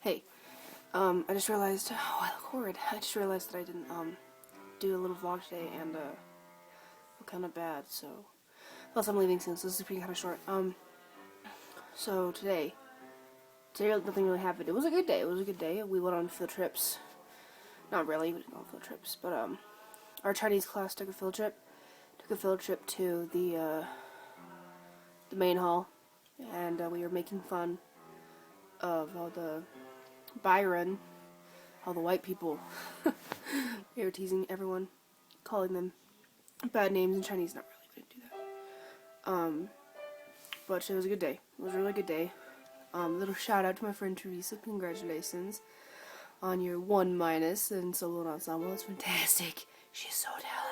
Hey, I just realized, oh, I look horrid. I just realized that I didn't, do a little vlog today, and, feel kind of bad, so, plus I'm leaving soon, so this is pretty kind of short. So today nothing really happened. It was a good day, we went on field trips. Not really, we didn't go on field trips, but, our Chinese class took a field trip to the main hall, and, we were making fun of all the Byron, all the white people. They were teasing everyone, calling them bad names in Chinese. Not really, we didn't do that. But it was a good day. It was a really good day. Little shout out to my friend Teresa. Congratulations on your 1- in solo and ensemble. It's fantastic. She's so talented.